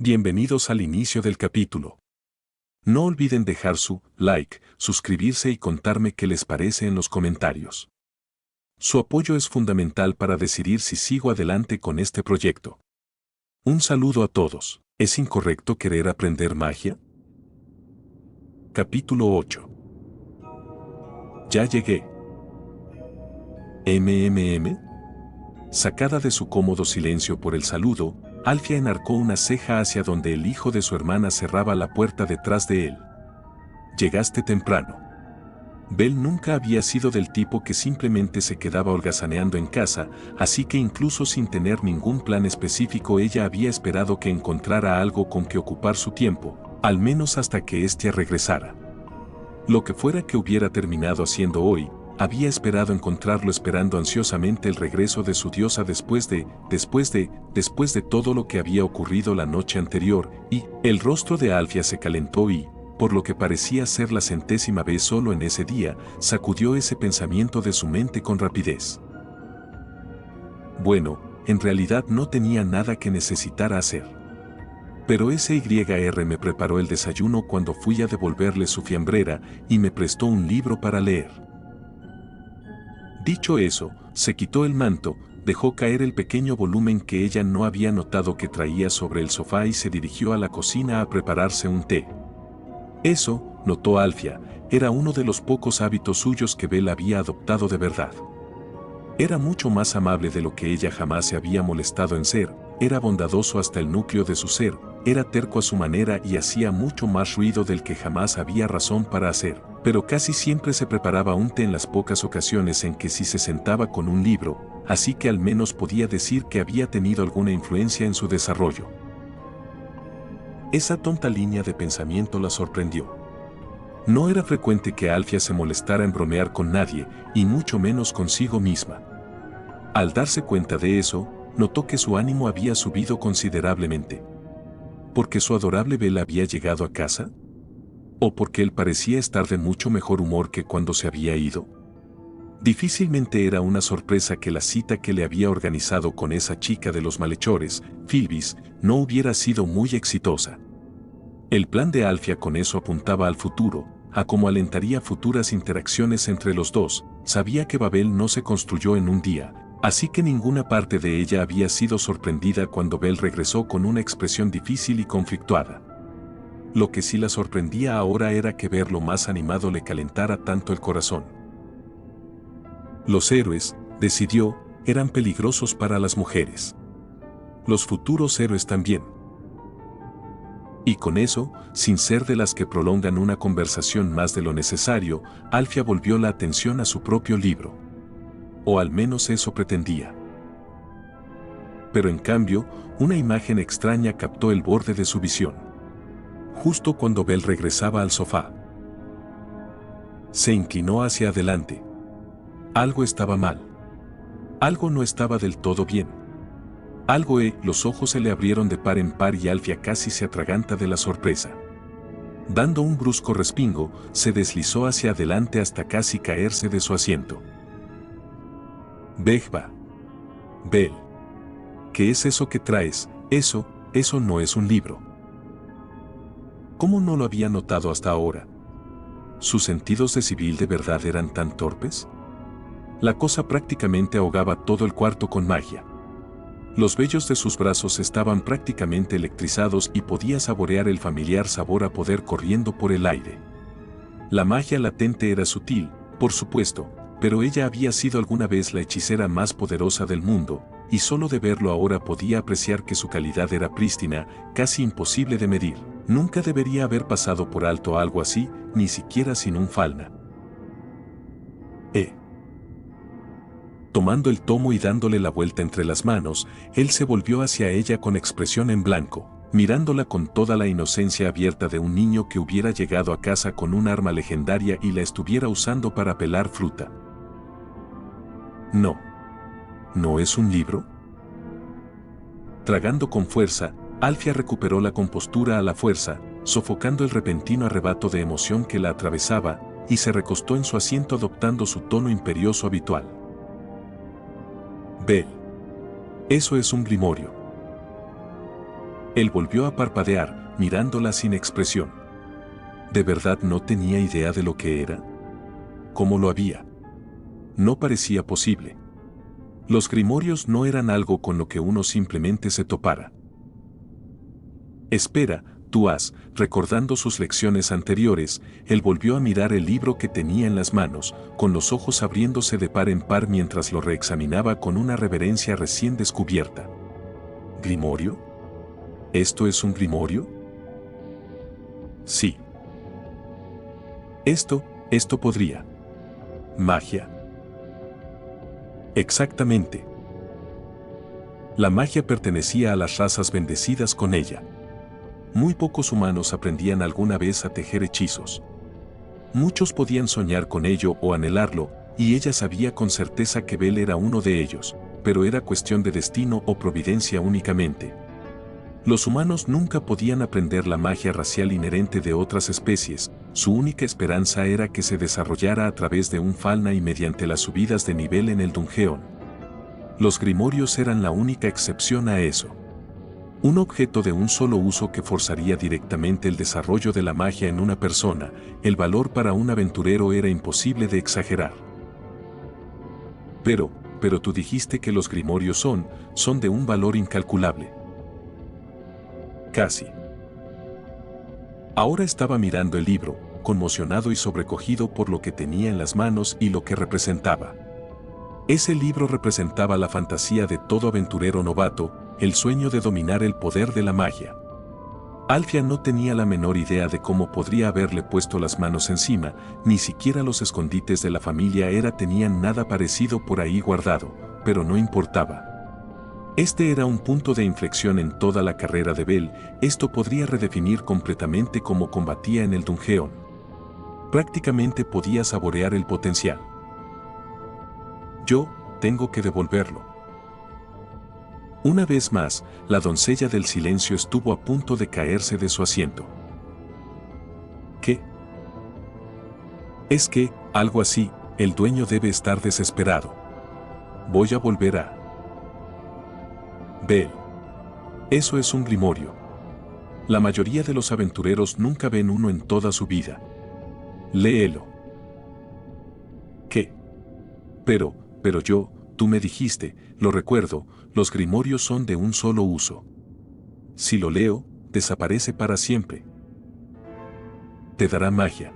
Bienvenidos al inicio del capítulo. No olviden dejar su like, suscribirse y contarme qué les parece en los comentarios. Su apoyo es fundamental para decidir si sigo adelante con este proyecto. Un saludo a todos. ¿Es incorrecto querer aprender magia? Capítulo 8. Ya llegué. MMM. Sacada de su cómodo silencio por el saludo, Alfia enarcó una ceja hacia donde el hijo de su hermana cerraba la puerta detrás de él. Llegaste temprano. Belle nunca había sido del tipo que simplemente se quedaba holgazaneando en casa, así que incluso sin tener ningún plan específico ella había esperado que encontrara algo con que ocupar su tiempo, al menos hasta que éste regresara. Lo que fuera que hubiera terminado haciendo hoy, había esperado encontrarlo esperando ansiosamente el regreso de su diosa después de todo lo que había ocurrido la noche anterior, y el rostro de Alfia se calentó y, por lo que parecía ser la 100ª vez solo en ese día, sacudió ese pensamiento de su mente con rapidez. Bueno, en realidad no tenía nada que necesitara hacer. Pero SYR me preparó el desayuno cuando fui a devolverle su fiambrera y me prestó un libro para leer. Dicho eso, se quitó el manto, dejó caer el pequeño volumen que ella no había notado que traía sobre el sofá y se dirigió a la cocina a prepararse un té. Eso, notó Alfia, era uno de los pocos hábitos suyos que Belle había adoptado de verdad. Era mucho más amable de lo que ella jamás se había molestado en ser, era bondadoso hasta el núcleo de su ser, era terco a su manera y hacía mucho más ruido del que jamás había razón para hacer, pero casi siempre se preparaba un té en las pocas ocasiones en que sí se sentaba con un libro, así que al menos podía decir que había tenido alguna influencia en su desarrollo. Esa tonta línea de pensamiento la sorprendió. No era frecuente que Alfia se molestara en bromear con nadie, y mucho menos consigo misma. Al darse cuenta de eso, notó que su ánimo había subido considerablemente. ¿Porque su adorable Belle había llegado a casa? ¿O porque él parecía estar de mucho mejor humor que cuando se había ido? Difícilmente era una sorpresa que la cita que le había organizado con esa chica de los malhechores, Philbis, no hubiera sido muy exitosa. El plan de Alfia con eso apuntaba al futuro, a cómo alentaría futuras interacciones entre los dos. Sabía que Babel no se construyó en un día, así que ninguna parte de ella había sido sorprendida cuando Belle regresó con una expresión difícil y conflictuada. Lo que sí la sorprendía ahora era que verlo más animado le calentara tanto el corazón. Los héroes, decidió, eran peligrosos para las mujeres. Los futuros héroes también. Y con eso, sin ser de las que prolongan una conversación más de lo necesario, Alfia volvió la atención a su propio libro. O al menos eso pretendía. Pero en cambio, una imagen extraña captó el borde de su visión. Justo cuando Belle regresaba al sofá. Se inclinó hacia adelante. Algo estaba mal. Algo no estaba del todo bien. Los ojos se le abrieron de par en par y Alfia casi se atraganta de la sorpresa. Dando un brusco respingo, se deslizó hacia adelante hasta casi caerse de su asiento. Bejba. Belle. ¿Qué es eso que traes? Eso no es un libro. ¿Cómo no lo había notado hasta ahora? ¿Sus sentidos de civil de verdad eran tan torpes? La cosa prácticamente ahogaba todo el cuarto con magia. Los vellos de sus brazos estaban prácticamente electrizados y podía saborear el familiar sabor a poder corriendo por el aire. La magia latente era sutil, por supuesto, pero ella había sido alguna vez la hechicera más poderosa del mundo, y solo de verlo ahora podía apreciar que su calidad era prístina, casi imposible de medir. Nunca debería haber pasado por alto algo así, ni siquiera sin un falna. Tomando el tomo y dándole la vuelta entre las manos, él se volvió hacia ella con expresión en blanco, mirándola con toda la inocencia abierta de un niño que hubiera llegado a casa con un arma legendaria y la estuviera usando para pelar fruta. No. ¿No es un libro? Tragando con fuerza, Alfia recuperó la compostura a la fuerza, sofocando el repentino arrebato de emoción que la atravesaba, y se recostó en su asiento adoptando su tono imperioso habitual. Belle. Eso es un grimorio. Él volvió a parpadear, mirándola sin expresión. ¿De verdad no tenía idea de lo que era? ¿Cómo lo había? No parecía posible. Los grimorios no eran algo con lo que uno simplemente se topara. Espera, tú has, recordando sus lecciones anteriores, él volvió a mirar el libro que tenía en las manos, con los ojos abriéndose de par en par mientras lo reexaminaba con una reverencia recién descubierta. ¿Grimorio? ¿Esto es un grimorio? Sí. Esto podría. ¿Magia? Exactamente. La magia pertenecía a las razas bendecidas con ella. Muy pocos humanos aprendían alguna vez a tejer hechizos. Muchos podían soñar con ello o anhelarlo, y ella sabía con certeza que Bel era uno de ellos, pero era cuestión de destino o providencia únicamente. Los humanos nunca podían aprender la magia racial inherente de otras especies, su única esperanza era que se desarrollara a través de un falna y mediante las subidas de nivel en el dungeon. Los grimorios eran la única excepción a eso. Un objeto de un solo uso que forzaría directamente el desarrollo de la magia en una persona, el valor para un aventurero era imposible de exagerar. Pero tú dijiste que los grimorios son de un valor incalculable. Casi. Ahora estaba mirando el libro, conmocionado y sobrecogido por lo que tenía en las manos y lo que representaba. Ese libro representaba la fantasía de todo aventurero novato, el sueño de dominar el poder de la magia. Alfia no tenía la menor idea de cómo podría haberle puesto las manos encima, ni siquiera los escondites de la familia tenían nada parecido por ahí guardado, pero no importaba. Este era un punto de inflexión en toda la carrera de Bel, esto podría redefinir completamente cómo combatía en el dungeon. Prácticamente podía saborear el potencial. Yo tengo que devolverlo. Una vez más, la doncella del silencio estuvo a punto de caerse de su asiento. ¿Qué? Es que, algo así, el dueño debe estar desesperado. Voy a volver a... Bel. Eso es un grimorio. La mayoría de los aventureros nunca ven uno en toda su vida. Léelo. ¿Qué? Pero tú me dijiste, lo recuerdo, los grimorios son de un solo uso. Si lo leo, desaparece para siempre. Te dará magia.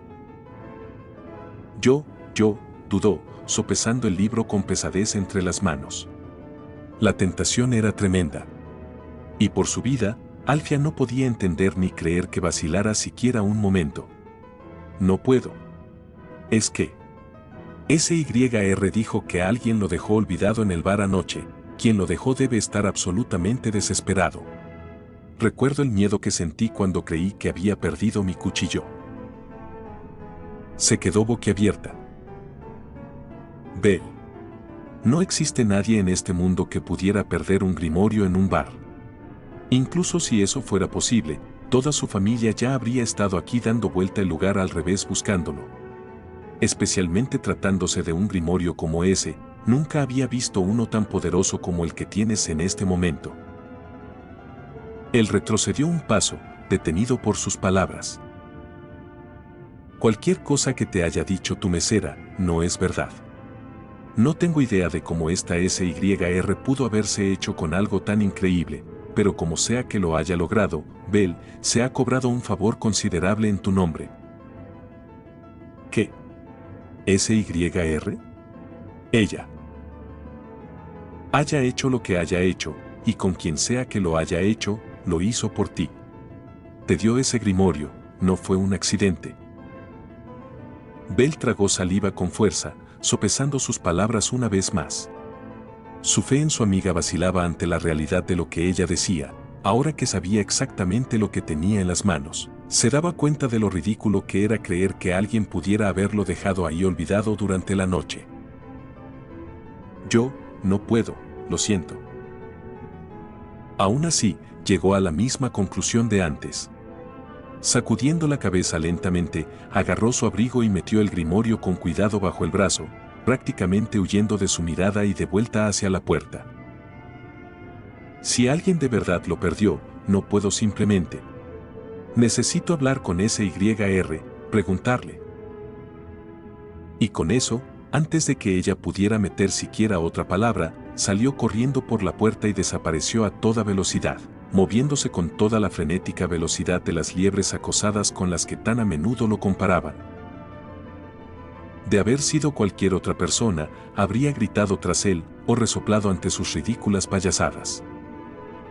Dudó, sopesando el libro con pesadez entre las manos. La tentación era tremenda. Y por su vida, Alfia no podía entender ni creer que vacilara siquiera un momento. No puedo. Es que... SYR dijo que alguien lo dejó olvidado en el bar anoche, quien lo dejó debe estar absolutamente desesperado. Recuerdo el miedo que sentí cuando creí que había perdido mi cuchillo. Se quedó boquiabierta. Bel. No existe nadie en este mundo que pudiera perder un grimorio en un bar. Incluso si eso fuera posible, toda su familia ya habría estado aquí dando vuelta el lugar al revés buscándolo. Especialmente tratándose de un grimorio como ese, nunca había visto uno tan poderoso como el que tienes en este momento. Él retrocedió un paso, detenido por sus palabras. Cualquier cosa que te haya dicho tu mesera, no es verdad. No tengo idea de cómo esta SYR pudo haberse hecho con algo tan increíble, pero como sea que lo haya logrado, Bel, se ha cobrado un favor considerable en tu nombre. ¿Qué? ¿SYR? Ella. Haya hecho lo que haya hecho, y con quien sea que lo haya hecho, lo hizo por ti. Te dio ese grimorio, no fue un accidente. Bel tragó saliva con fuerza, sopesando sus palabras una vez más. Su fe en su amiga vacilaba ante la realidad de lo que ella decía, ahora que sabía exactamente lo que tenía en las manos. Se daba cuenta de lo ridículo que era creer que alguien pudiera haberlo dejado ahí olvidado durante la noche. Yo, no puedo, lo siento. Aún así, llegó a la misma conclusión de antes. Sacudiendo la cabeza lentamente, agarró su abrigo y metió el grimorio con cuidado bajo el brazo, prácticamente huyendo de su mirada y de vuelta hacia la puerta. Si alguien de verdad lo perdió, no puedo simplemente. Necesito hablar con SYR, preguntarle. Y con eso, antes de que ella pudiera meter siquiera otra palabra, salió corriendo por la puerta y desapareció a toda velocidad, moviéndose con toda la frenética velocidad de las liebres acosadas con las que tan a menudo lo comparaban. De haber sido cualquier otra persona, habría gritado tras él o resoplado ante sus ridículas payasadas.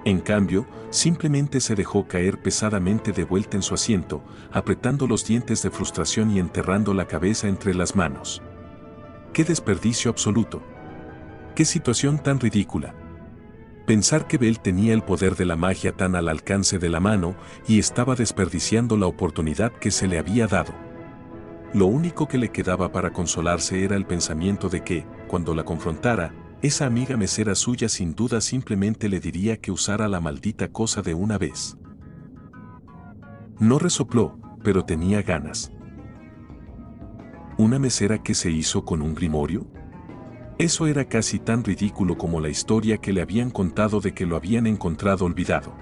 En cambio, simplemente se dejó caer pesadamente de vuelta en su asiento, apretando los dientes de frustración y enterrando la cabeza entre las manos. ¡Qué desperdicio absoluto! ¡Qué situación tan ridícula! Pensar que Belle tenía el poder de la magia tan al alcance de la mano y estaba desperdiciando la oportunidad que se le había dado. Lo único que le quedaba para consolarse era el pensamiento de que, cuando la confrontara, esa amiga mesera suya sin duda simplemente le diría que usara la maldita cosa de una vez. No resopló, pero tenía ganas. ¿Una mesera que se hizo con un grimorio? Eso era casi tan ridículo como la historia que le habían contado de que lo habían encontrado olvidado.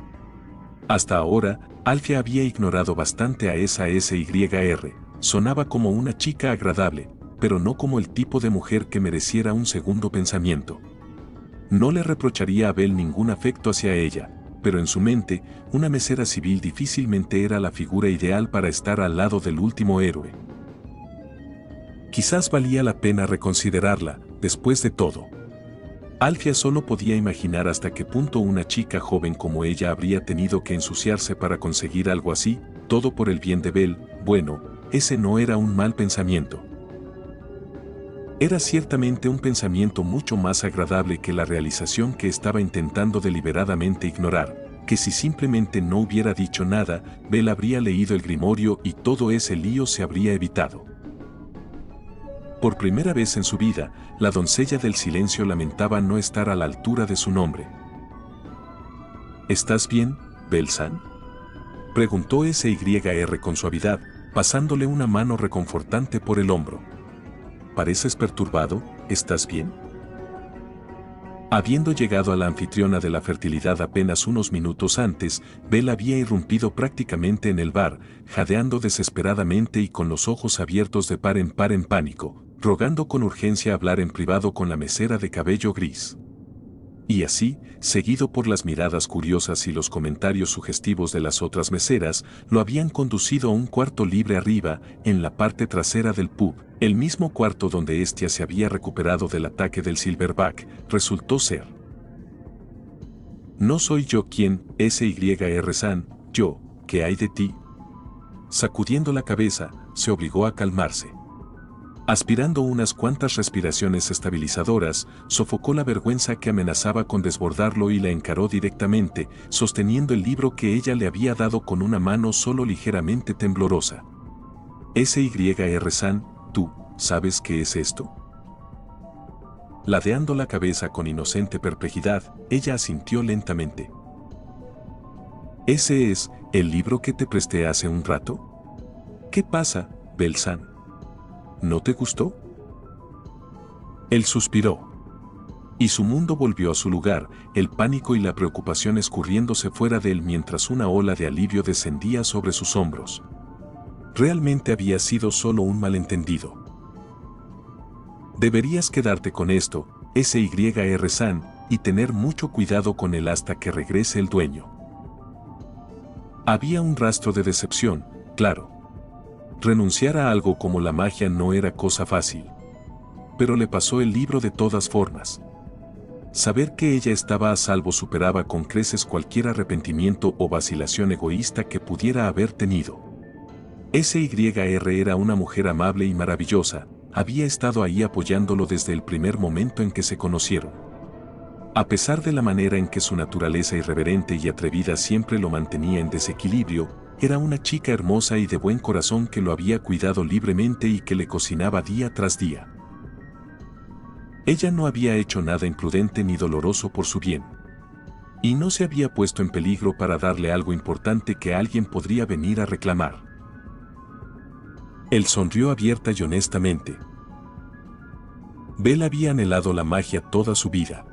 Hasta ahora, Alfia había ignorado bastante a esa SYR, sonaba como una chica agradable, pero no como el tipo de mujer que mereciera un segundo pensamiento. No le reprocharía a Belle ningún afecto hacia ella, pero en su mente, una mesera civil difícilmente era la figura ideal para estar al lado del último héroe. Quizás valía la pena reconsiderarla, después de todo. Alfia solo podía imaginar hasta qué punto una chica joven como ella habría tenido que ensuciarse para conseguir algo así, todo por el bien de Belle. Bueno, ese no era un mal pensamiento. Era ciertamente un pensamiento mucho más agradable que la realización que estaba intentando deliberadamente ignorar, que si simplemente no hubiera dicho nada, Belle habría leído el grimorio y todo ese lío se habría evitado. Por primera vez en su vida, la doncella del silencio lamentaba no estar a la altura de su nombre. ¿Estás bien, Belle-san?, preguntó SYR con suavidad, pasándole una mano reconfortante por el hombro. ¿Pareces perturbado? ¿Estás bien? Habiendo llegado a la anfitriona de la fertilidad apenas unos minutos antes, Belle había irrumpido prácticamente en el bar, jadeando desesperadamente y con los ojos abiertos de par en pánico, rogando con urgencia hablar en privado con la mesera de cabello gris. Y así, seguido por las miradas curiosas y los comentarios sugestivos de las otras meseras, lo habían conducido a un cuarto libre arriba, en la parte trasera del pub, el mismo cuarto donde Hestia se había recuperado del ataque del Silverback, resultó ser. No soy yo quien, SYR-san, yo, ¿qué hay de ti? Sacudiendo la cabeza, se obligó a calmarse. Aspirando unas cuantas respiraciones estabilizadoras, sofocó la vergüenza que amenazaba con desbordarlo y la encaró directamente, sosteniendo el libro que ella le había dado con una mano solo ligeramente temblorosa. SYR-san, ¿tú sabes qué es esto? Ladeando la cabeza con inocente perplejidad, ella asintió lentamente. ¿Ese es el libro que te presté hace un rato? ¿Qué pasa, Belle-san? ¿No te gustó? Él suspiró. Y su mundo volvió a su lugar, el pánico y la preocupación escurriéndose fuera de él mientras una ola de alivio descendía sobre sus hombros. Realmente había sido solo un malentendido. Deberías quedarte con esto, SYR-san, y tener mucho cuidado con él hasta que regrese el dueño. Había un rastro de decepción, claro. Renunciar a algo como la magia no era cosa fácil. Pero le pasó el libro de todas formas. Saber que ella estaba a salvo superaba con creces cualquier arrepentimiento o vacilación egoísta que pudiera haber tenido. SYR era una mujer amable y maravillosa, había estado ahí apoyándolo desde el primer momento en que se conocieron. A pesar de la manera en que su naturaleza irreverente y atrevida siempre lo mantenía en desequilibrio, era una chica hermosa y de buen corazón que lo había cuidado libremente y que le cocinaba día tras día. Ella no había hecho nada imprudente ni doloroso por su bien. Y no se había puesto en peligro para darle algo importante que alguien podría venir a reclamar. Él sonrió abierta y honestamente. Belle había anhelado la magia toda su vida.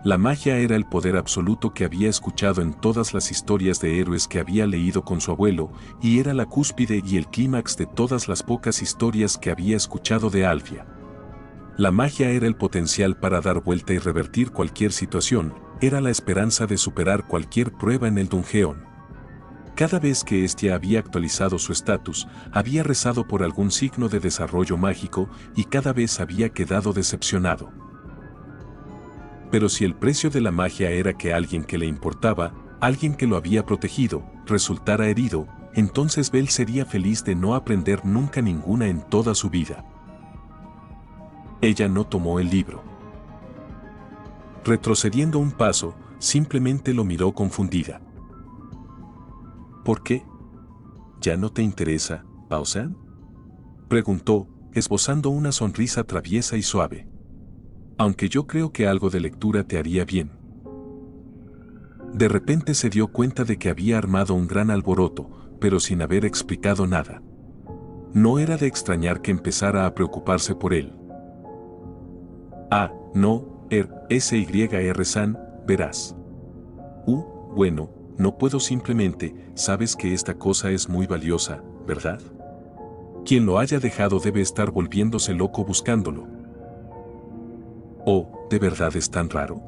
La magia era el poder absoluto que había escuchado en todas las historias de héroes que había leído con su abuelo, y era la cúspide y el clímax de todas las pocas historias que había escuchado de Alfia. La magia era el potencial para dar vuelta y revertir cualquier situación, era la esperanza de superar cualquier prueba en el Dungeon. Cada vez que éste había actualizado su estatus, había rezado por algún signo de desarrollo mágico y cada vez había quedado decepcionado. Pero si el precio de la magia era que alguien que le importaba, alguien que lo había protegido, resultara herido, entonces Belle sería feliz de no aprender nunca ninguna en toda su vida. Ella no tomó el libro. Retrocediendo un paso, simplemente lo miró confundida. ¿Por qué? ¿Ya no te interesa, Pausán? Preguntó, esbozando una sonrisa traviesa y suave. Aunque yo creo que algo de lectura te haría bien. De repente se dio cuenta de que había armado un gran alboroto, pero sin haber explicado nada. No era de extrañar que empezara a preocuparse por él. Ah, no, SYR-san, verás. Bueno, no puedo simplemente, sabes que esta cosa es muy valiosa, ¿verdad? Quien lo haya dejado debe estar volviéndose loco buscándolo. Oh, ¿de verdad es tan raro?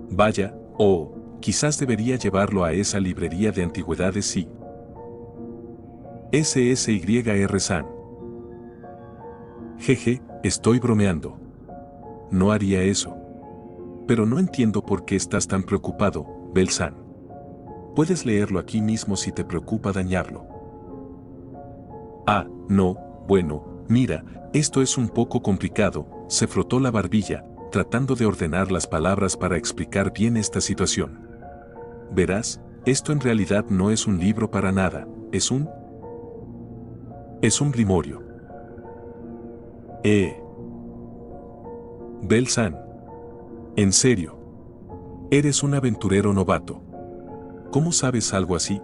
Vaya, quizás debería llevarlo a esa librería de antigüedades sí. SSYR-san. Jeje, estoy bromeando. No haría eso. Pero no entiendo por qué estás tan preocupado, Belle-san. Puedes leerlo aquí mismo si te preocupa dañarlo. Ah, no, bueno, mira, esto es un poco complicado, se frotó la barbilla, tratando de ordenar las palabras para explicar bien esta situación. Verás, esto en realidad no es un libro para nada, es un grimorio. Belle-san. En serio. Eres un aventurero novato. ¿Cómo sabes algo así?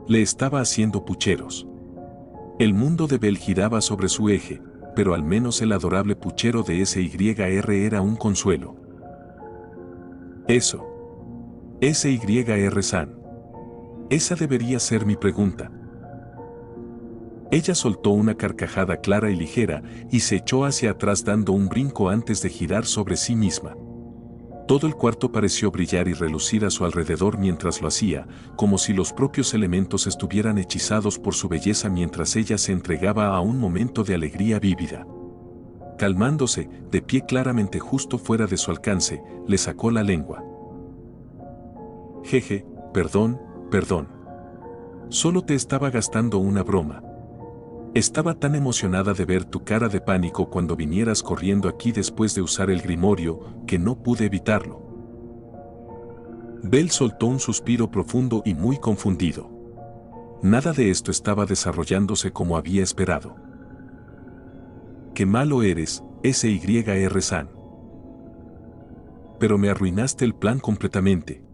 Le estaba haciendo pucheros. El mundo de Belle giraba sobre su eje, pero al menos el adorable puchero de SYR era un consuelo. Eso. SYR-san. Esa debería ser mi pregunta. Ella soltó una carcajada clara y ligera y se echó hacia atrás dando un brinco antes de girar sobre sí misma. Todo el cuarto pareció brillar y relucir a su alrededor mientras lo hacía, como si los propios elementos estuvieran hechizados por su belleza mientras ella se entregaba a un momento de alegría vívida. Calmándose, de pie claramente justo fuera de su alcance, le sacó la lengua. Jeje, perdón. Solo te estaba gastando una broma. Estaba tan emocionada de ver tu cara de pánico cuando vinieras corriendo aquí después de usar el grimorio, que no pude evitarlo. Belle soltó un suspiro profundo y muy confundido. Nada de esto estaba desarrollándose como había esperado. Qué malo eres, SYR-san. Pero me arruinaste el plan completamente.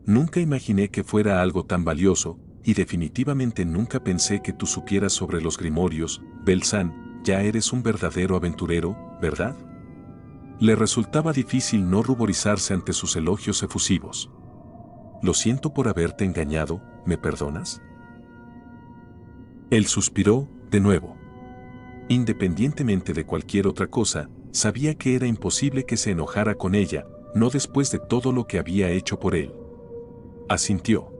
Nunca imaginé que fuera algo tan valioso, y definitivamente nunca pensé que tú supieras sobre los grimorios, Belle-san, ya eres un verdadero aventurero, ¿verdad? Le resultaba difícil no ruborizarse ante sus elogios efusivos. Lo siento por haberte engañado, ¿me perdonas? Él suspiró, de nuevo. Independientemente de cualquier otra cosa, sabía que era imposible que se enojara con ella, no después de todo lo que había hecho por él. Asintió.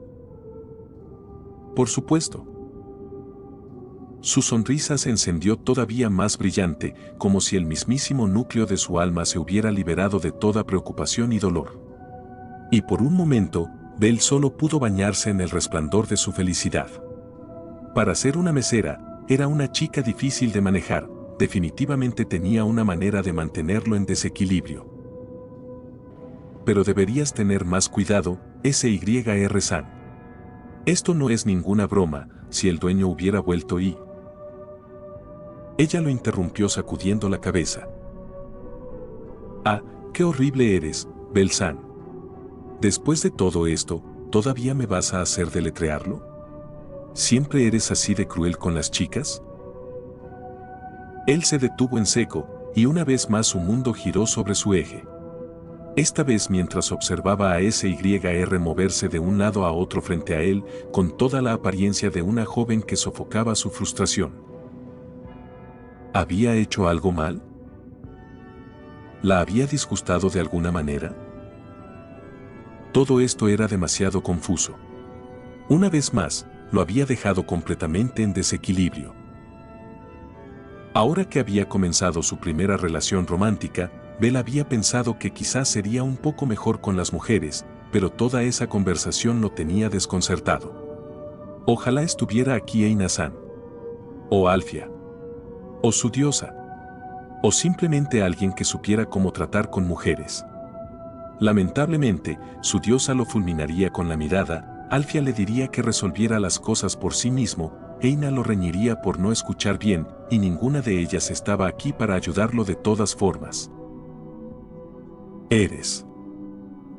Por supuesto. Su sonrisa se encendió todavía más brillante, como si el mismísimo núcleo de su alma se hubiera liberado de toda preocupación y dolor. Y por un momento, Belle solo pudo bañarse en el resplandor de su felicidad. Para ser una mesera, era una chica difícil de manejar, definitivamente tenía una manera de mantenerlo en desequilibrio. Pero deberías tener más cuidado, SYR-san. Esto no es ninguna broma, si el dueño hubiera vuelto y... Ella lo interrumpió sacudiendo la cabeza. Ah, qué horrible eres, Belle-san. Después de todo esto, ¿todavía me vas a hacer deletrearlo? ¿Siempre eres así de cruel con las chicas? Él se detuvo en seco, y una vez más su mundo giró sobre su eje. Esta vez mientras observaba a SYR moverse de un lado a otro frente a él, con toda la apariencia de una joven que sofocaba su frustración. ¿Había hecho algo mal? ¿La había disgustado de alguna manera? Todo esto era demasiado confuso. Una vez más, lo había dejado completamente en desequilibrio. Ahora que había comenzado su primera relación romántica, Belle había pensado que quizás sería un poco mejor con las mujeres, pero toda esa conversación lo tenía desconcertado. Ojalá estuviera aquí Eina-san. O Alfia. O su diosa. O simplemente alguien que supiera cómo tratar con mujeres. Lamentablemente, su diosa lo fulminaría con la mirada, Alfia le diría que resolviera las cosas por sí mismo, Eina lo reñiría por no escuchar bien, y ninguna de ellas estaba aquí para ayudarlo de todas formas. Eres.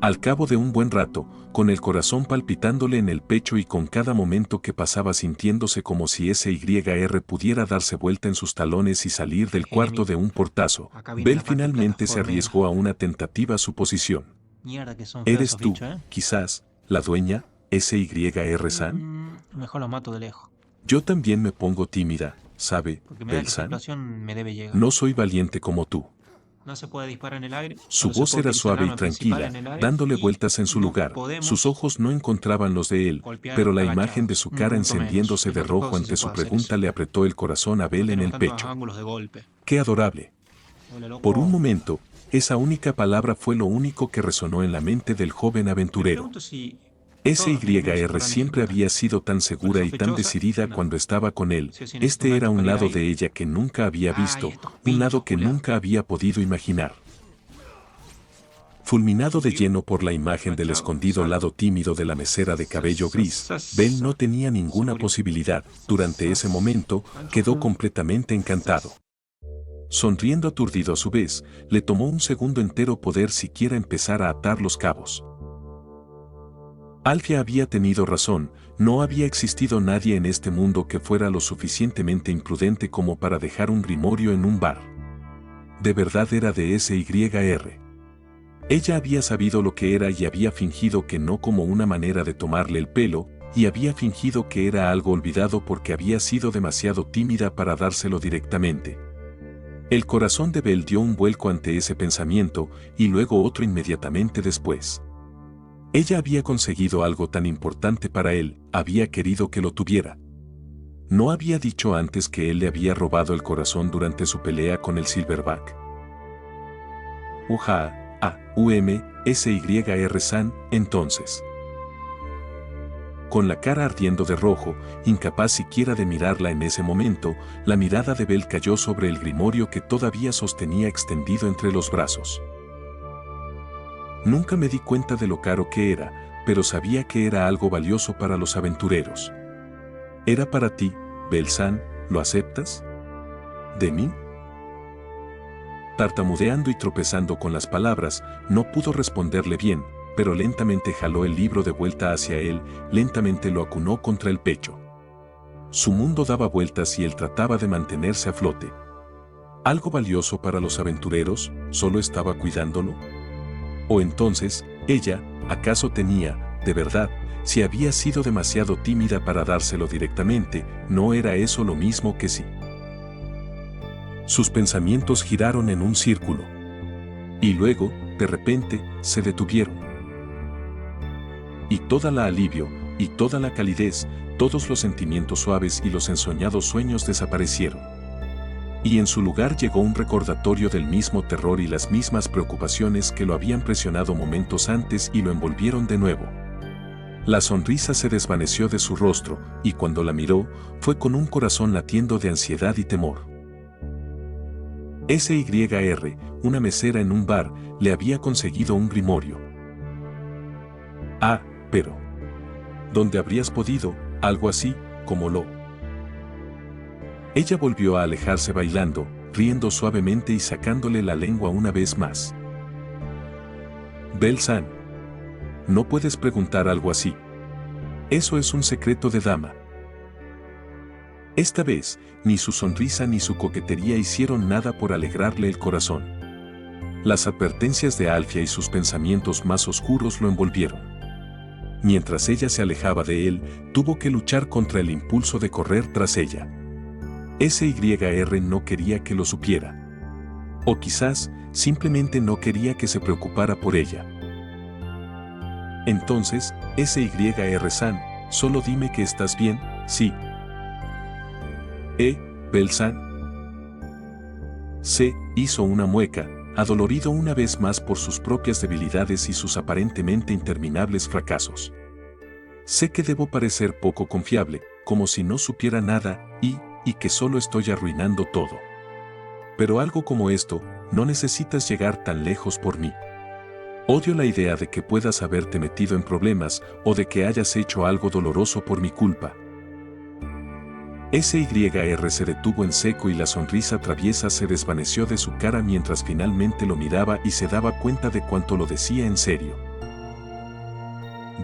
Al cabo de un buen rato, con el corazón palpitándole en el pecho y con cada momento que pasaba sintiéndose como si SYR pudiera darse vuelta en sus talones y salir del cuarto de un portazo, Belle finalmente se arriesgó a una tentativa suposición. ¿Eres tú, quizás, la dueña, SYR-san? Mejor lo mato de lejos. Yo también me pongo tímida, ¿sabe, Belle-san? No soy valiente como tú. No se puede disparar en el aire. Su voz era suave y tranquila, dándole vueltas en su lugar. Sus ojos no encontraban los de él, pero la imagen de su cara encendiéndose de rojo ante su pregunta le apretó el corazón a Belle en el pecho. ¡Qué adorable! Por un momento, esa única palabra fue lo único que resonó en la mente del joven aventurero. SYR siempre había sido tan segura y tan decidida cuando estaba con él. Este era un lado de ella que nunca había visto, un lado que nunca había podido imaginar. Fulminado de lleno por la imagen del escondido lado tímido de la mesera de cabello gris, Belle no tenía ninguna posibilidad. Durante ese momento, quedó completamente encantado. Sonriendo aturdido a su vez, le tomó un segundo entero poder siquiera empezar a atar los cabos. Alfia había tenido razón, no había existido nadie en este mundo que fuera lo suficientemente imprudente como para dejar un grimorio en un bar. De verdad era de SYR. Ella había sabido lo que era y había fingido que no como una manera de tomarle el pelo, y había fingido que era algo olvidado porque había sido demasiado tímida para dárselo directamente. El corazón de Belle dio un vuelco ante ese pensamiento, y luego otro inmediatamente después. Ella había conseguido algo tan importante para él, había querido que lo tuviera. ¿No había dicho antes que él le había robado el corazón durante su pelea con el Silverback? SYR-san, entonces. Con la cara ardiendo de rojo, incapaz siquiera de mirarla en ese momento, la mirada de Belle cayó sobre el grimorio que todavía sostenía extendido entre los brazos. Nunca me di cuenta de lo caro que era, pero sabía que era algo valioso para los aventureros. Era para ti, Belle-san, ¿lo aceptas? ¿De mí? Tartamudeando y tropezando con las palabras, no pudo responderle bien, pero lentamente jaló el libro de vuelta hacia él, lentamente lo acunó contra el pecho. Su mundo daba vueltas y él trataba de mantenerse a flote. ¿Algo valioso para los aventureros? ¿Solo estaba cuidándolo? O entonces, ella, ¿acaso tenía, de verdad, si había sido demasiado tímida para dárselo directamente, no era eso lo mismo que sí? Sus pensamientos giraron en un círculo. Y luego, de repente, se detuvieron. Y toda la alivio, y toda la calidez, todos los sentimientos suaves y los ensoñados sueños desaparecieron. Y en su lugar llegó un recordatorio del mismo terror y las mismas preocupaciones que lo habían presionado momentos antes y lo envolvieron de nuevo. La sonrisa se desvaneció de su rostro, y cuando la miró, fue con un corazón latiendo de ansiedad y temor. SYR, una mesera en un bar, le había conseguido un grimorio. Pero ¿dónde habrías podido, algo así, como lo? Ella volvió a alejarse bailando, riendo suavemente y sacándole la lengua una vez más. Belle-san, no puedes preguntar algo así. Eso es un secreto de dama. Esta vez, ni su sonrisa ni su coquetería hicieron nada por alegrarle el corazón. Las advertencias de Alfia y sus pensamientos más oscuros lo envolvieron. Mientras ella se alejaba de él, tuvo que luchar contra el impulso de correr tras ella. SYR no quería que lo supiera. O quizás, simplemente no quería que se preocupara por ella. Entonces, SYR-san, solo dime que estás bien, sí. Bell-san. Se hizo una mueca, adolorido una vez más por sus propias debilidades y sus aparentemente interminables fracasos. Sé que debo parecer poco confiable, como si no supiera nada, y que solo estoy arruinando todo. Pero algo como esto, no necesitas llegar tan lejos por mí. Odio la idea de que puedas haberte metido en problemas o de que hayas hecho algo doloroso por mi culpa. SYR se detuvo en seco y la sonrisa traviesa se desvaneció de su cara mientras finalmente lo miraba y se daba cuenta de cuánto lo decía en serio.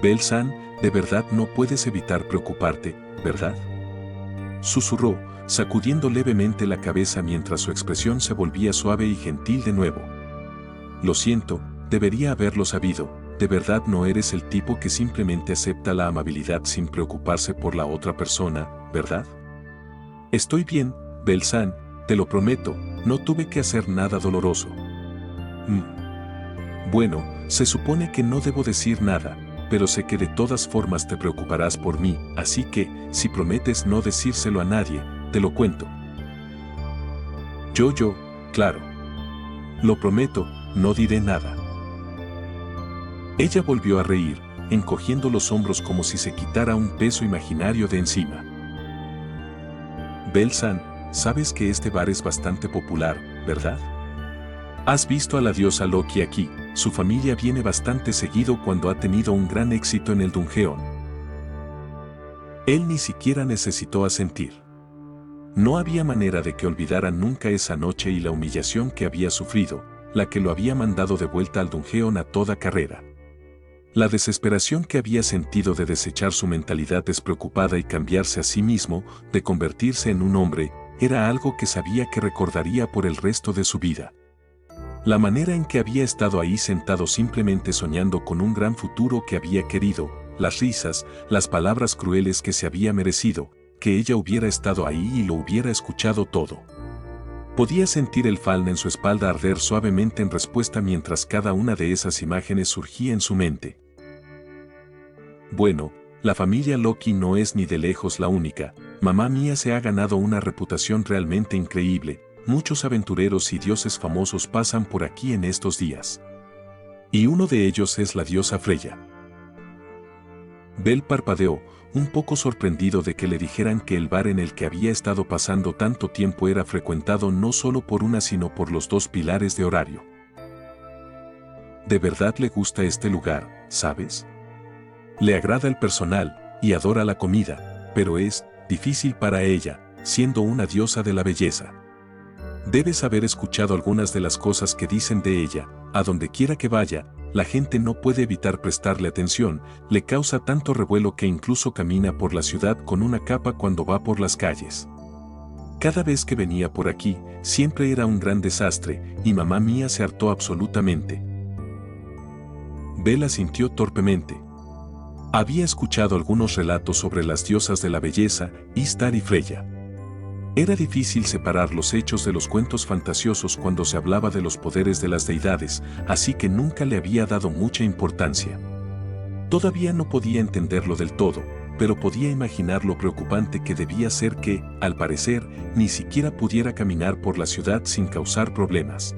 Bell-san, de verdad no puedes evitar preocuparte, ¿verdad? Susurró, sacudiendo levemente la cabeza mientras su expresión se volvía suave y gentil de nuevo. Lo siento, debería haberlo sabido, de verdad no eres el tipo que simplemente acepta la amabilidad sin preocuparse por la otra persona, ¿verdad? Estoy bien, Bell-san, te lo prometo, no tuve que hacer nada doloroso. Bueno, se supone que no debo decir nada, pero sé que de todas formas te preocuparás por mí, así que, si prometes no decírselo a nadie, te lo cuento. Claro. Lo prometo, no diré nada. Ella volvió a reír, encogiendo los hombros como si se quitara un peso imaginario de encima. Bell-san, sabes que este bar es bastante popular, ¿verdad? Has visto a la diosa Loki aquí, su familia viene bastante seguido cuando ha tenido un gran éxito en el Dungeon. Él ni siquiera necesitó asentir. No había manera de que olvidara nunca esa noche y la humillación que había sufrido, la que lo había mandado de vuelta al Dungeon a toda carrera. La desesperación que había sentido de desechar su mentalidad despreocupada y cambiarse a sí mismo, de convertirse en un hombre, era algo que sabía que recordaría por el resto de su vida. La manera en que había estado ahí sentado simplemente soñando con un gran futuro que había querido, las risas, las palabras crueles que se había merecido, que ella hubiera estado ahí y lo hubiera escuchado todo. Podía sentir el falda en su espalda arder suavemente en respuesta mientras cada una de esas imágenes surgía en su mente. Bueno, la familia Loki no es ni de lejos la única, mamá mía se ha ganado una reputación realmente increíble, muchos aventureros y dioses famosos pasan por aquí en estos días. Y uno de ellos es la diosa Freya. Bell parpadeó, un poco sorprendido de que le dijeran que el bar en el que había estado pasando tanto tiempo era frecuentado no solo por una sino por los dos pilares de horario. De verdad le gusta este lugar, ¿sabes? Le agrada el personal, y adora la comida, pero es difícil para ella, siendo una diosa de la belleza. Debes haber escuchado algunas de las cosas que dicen de ella, a donde quiera que vaya, la gente no puede evitar prestarle atención, le causa tanto revuelo que incluso camina por la ciudad con una capa cuando va por las calles. Cada vez que venía por aquí, siempre era un gran desastre, y mamá mía se hartó absolutamente. Bella sintió torpemente. Había escuchado algunos relatos sobre las diosas de la belleza, Ishtar y Freya. Era difícil separar los hechos de los cuentos fantasiosos cuando se hablaba de los poderes de las deidades, así que nunca le había dado mucha importancia. Todavía no podía entenderlo del todo, pero podía imaginar lo preocupante que debía ser que, al parecer, ni siquiera pudiera caminar por la ciudad sin causar problemas.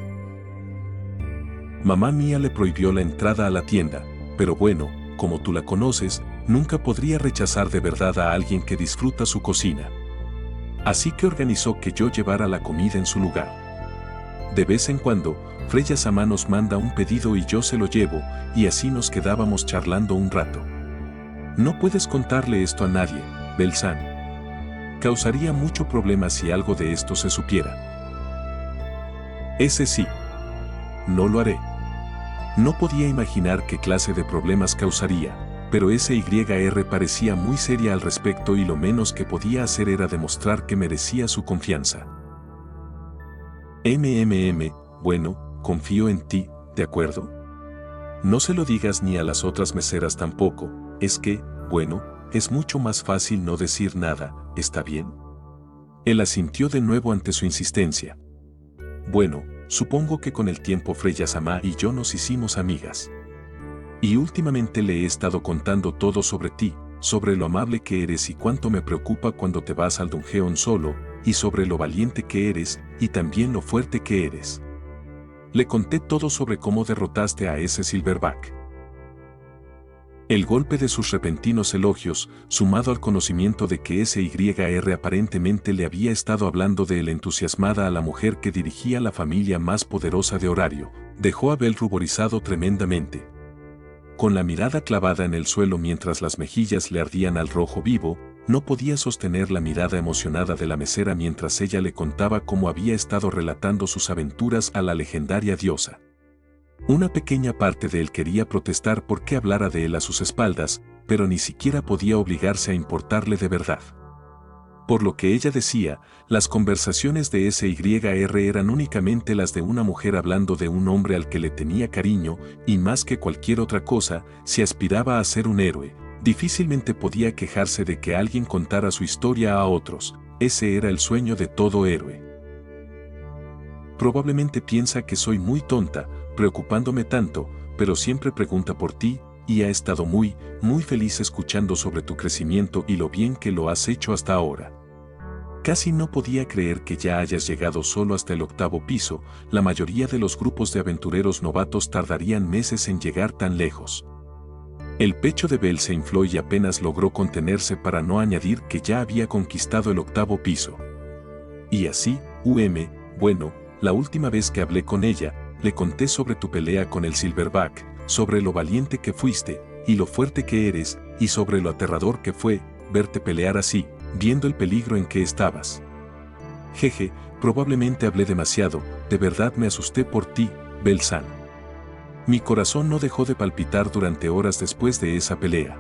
Mamá mía le prohibió la entrada a la tienda, pero bueno, como tú la conoces, nunca podría rechazar de verdad a alguien que disfruta su cocina. Así que organizó que yo llevara la comida en su lugar. De vez en cuando, Freya-sama nos manda un pedido y yo se lo llevo, y así nos quedábamos charlando un rato. No puedes contarle esto a nadie, Bell-san. Causaría mucho problema si algo de esto se supiera. Ese sí. No lo haré. No podía imaginar qué clase de problemas causaría, pero SYR parecía muy seria al respecto y lo menos que podía hacer era demostrar que merecía su confianza. Bueno, confío en ti, ¿de acuerdo? No se lo digas ni a las otras meseras tampoco, es que, bueno, es mucho más fácil no decir nada, ¿está bien? Él asintió de nuevo ante su insistencia. Bueno, supongo que con el tiempo Freya-sama y yo nos hicimos amigas. Y últimamente le he estado contando todo sobre ti, sobre lo amable que eres y cuánto me preocupa cuando te vas al Dungeon solo, y sobre lo valiente que eres, y también lo fuerte que eres. Le conté todo sobre cómo derrotaste a ese Silverback. El golpe de sus repentinos elogios, sumado al conocimiento de que SYR aparentemente le había estado hablando de él entusiasmada a la mujer que dirigía la familia más poderosa de Horario, dejó a Bell ruborizado tremendamente. Con la mirada clavada en el suelo mientras las mejillas le ardían al rojo vivo, no podía sostener la mirada emocionada de la mesera mientras ella le contaba cómo había estado relatando sus aventuras a la legendaria diosa. Una pequeña parte de él quería protestar por qué hablara de él a sus espaldas, pero ni siquiera podía obligarse a importarle de verdad. Por lo que ella decía, las conversaciones de SYR eran únicamente las de una mujer hablando de un hombre al que le tenía cariño, y más que cualquier otra cosa, si aspiraba a ser un héroe, difícilmente podía quejarse de que alguien contara su historia a otros. Ese era el sueño de todo héroe. Probablemente piensa que soy muy tonta, preocupándome tanto, pero siempre pregunta por ti, y ha estado muy feliz escuchando sobre tu crecimiento y lo bien que lo has hecho hasta ahora. Casi no podía creer que ya hayas llegado solo hasta el 8º piso, la mayoría de los grupos de aventureros novatos tardarían meses en llegar tan lejos. El pecho de Bell se infló y apenas logró contenerse para no añadir que ya había conquistado el 8º piso. Y así, bueno, la última vez que hablé con ella, le conté sobre tu pelea con el Silverback, sobre lo valiente que fuiste, y lo fuerte que eres, y sobre lo aterrador que fue verte pelear así, viendo el peligro en que estabas. Jeje, probablemente hablé demasiado, de verdad me asusté por ti, Bell-san. Mi corazón no dejó de palpitar durante horas después de esa pelea.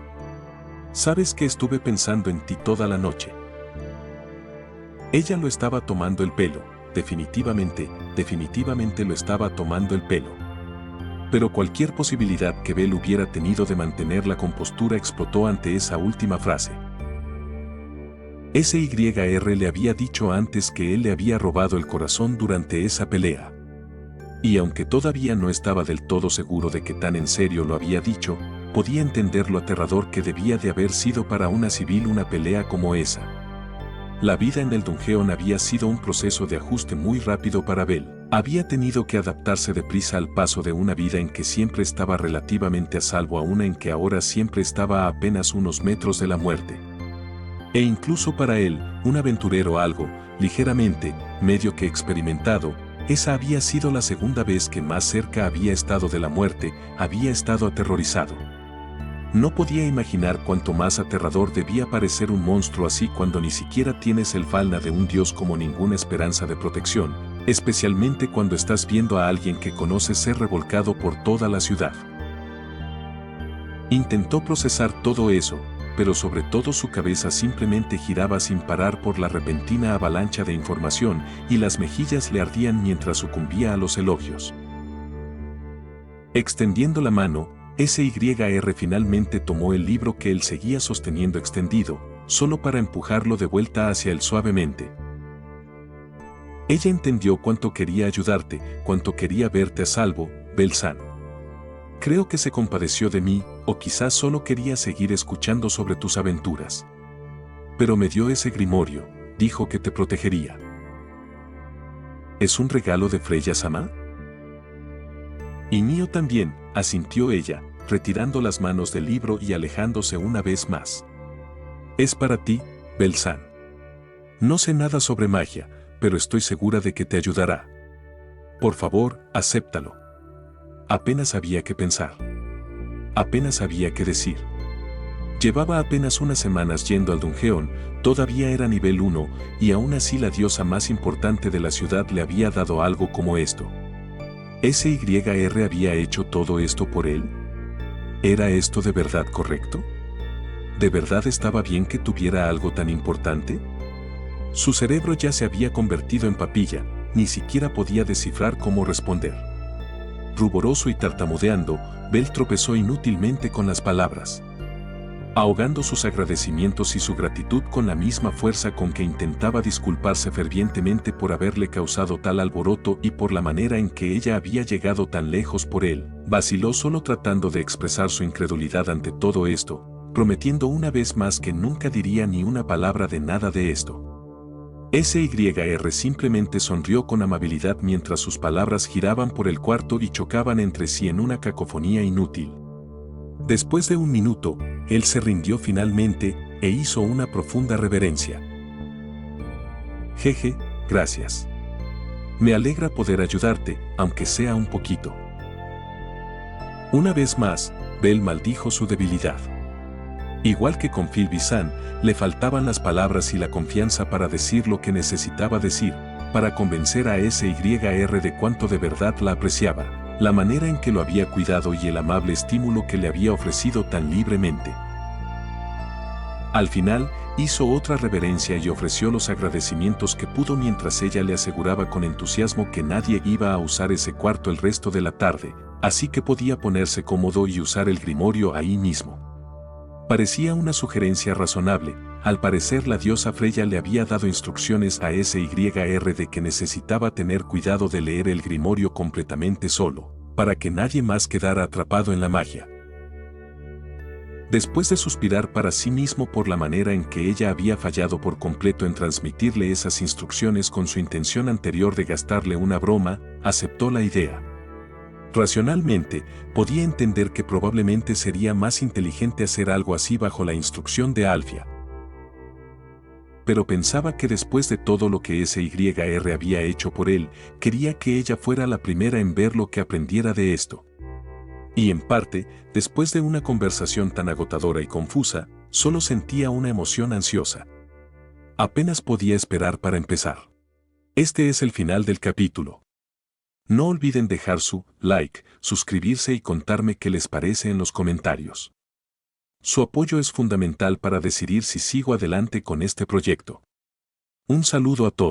Sabes que estuve pensando en ti toda la noche. Ella lo estaba tomando el pelo, definitivamente lo estaba tomando el pelo. Pero cualquier posibilidad que Bell hubiera tenido de mantener la compostura explotó ante esa última frase. SYR le había dicho antes que él le había robado el corazón durante esa pelea. Y aunque todavía no estaba del todo seguro de que tan en serio lo había dicho, podía entender lo aterrador que debía de haber sido para una civil una pelea como esa. La vida en el Dungeon había sido un proceso de ajuste muy rápido para Bell. Había tenido que adaptarse deprisa al paso de una vida en que siempre estaba relativamente a salvo a una en que ahora siempre estaba a apenas unos metros de la muerte. E incluso para él, un aventurero algo, ligeramente, medio que experimentado, esa había sido la segunda vez que más cerca había estado de la muerte, había estado aterrorizado. No podía imaginar cuánto más aterrador debía parecer un monstruo así cuando ni siquiera tienes el falna de un dios como ninguna esperanza de protección, especialmente cuando estás viendo a alguien que conoces ser revolcado por toda la ciudad. Intentó procesar todo eso, pero sobre todo su cabeza simplemente giraba sin parar por la repentina avalancha de información y las mejillas le ardían mientras sucumbía a los elogios. Extendiendo la mano, SYR finalmente tomó el libro que él seguía sosteniendo extendido, solo para empujarlo de vuelta hacia él suavemente. Ella entendió cuánto quería ayudarte, cuánto quería verte a salvo, Bell-san. Creo que se compadeció de mí, o quizás solo quería seguir escuchando sobre tus aventuras. Pero me dio ese grimorio, dijo que te protegería. ¿Es un regalo de Freya-sama? Y mío también, asintió ella, retirando las manos del libro y alejándose una vez más. Es para ti, Bell-san. No sé nada sobre magia, pero estoy segura de que te ayudará. Por favor, acéptalo. Apenas había que pensar. Apenas había que decir. Llevaba apenas unas semanas yendo al Dungeon, todavía era nivel 1, y aún así la diosa más importante de la ciudad le había dado algo como esto. ¿SYR había hecho todo esto por él? ¿Era esto de verdad correcto? ¿De verdad estaba bien que tuviera algo tan importante? Su cerebro ya se había convertido en papilla, ni siquiera podía descifrar cómo responder. ruboroso y tartamudeando, Bell tropezó inútilmente con las palabras, ahogando sus agradecimientos y su gratitud con la misma fuerza con que intentaba disculparse fervientemente por haberle causado tal alboroto y por la manera en que ella había llegado tan lejos por él. Vaciló solo tratando de expresar su incredulidad ante todo esto, prometiendo una vez más que nunca diría ni una palabra de nada de esto. SYR simplemente sonrió con amabilidad mientras sus palabras giraban por el cuarto y chocaban entre sí en una cacofonía inútil. Después de un minuto, él se rindió finalmente e hizo una profunda reverencia. Jeje, gracias. Me alegra poder ayudarte, aunque sea un poquito. Una vez más, Bell maldijo su debilidad. Igual que con Phil Bizan, le faltaban las palabras y la confianza para decir lo que necesitaba decir, para convencer a SYR de cuánto de verdad la apreciaba, la manera en que lo había cuidado y el amable estímulo que le había ofrecido tan libremente. Al final, hizo otra reverencia y ofreció los agradecimientos que pudo mientras ella le aseguraba con entusiasmo que nadie iba a usar ese cuarto el resto de la tarde, así que podía ponerse cómodo y usar el grimorio ahí mismo. Parecía una sugerencia razonable. Al parecer la diosa Freya le había dado instrucciones a SYR de que necesitaba tener cuidado de leer el grimorio completamente solo, para que nadie más quedara atrapado en la magia. Después de suspirar para sí mismo por la manera en que ella había fallado por completo en transmitirle esas instrucciones con su intención anterior de gastarle una broma, aceptó la idea. Racionalmente, podía entender que probablemente sería más inteligente hacer algo así bajo la instrucción de Alfia. Pero pensaba que después de todo lo que SYR había hecho por él, quería que ella fuera la primera en ver lo que aprendiera de esto. Y en parte, después de una conversación tan agotadora y confusa, solo sentía una emoción ansiosa. Apenas podía esperar para empezar. Este es el final del capítulo. No olviden dejar su like, suscribirse y contarme qué les parece en los comentarios. Su apoyo es fundamental para decidir si sigo adelante con este proyecto. Un saludo a todos.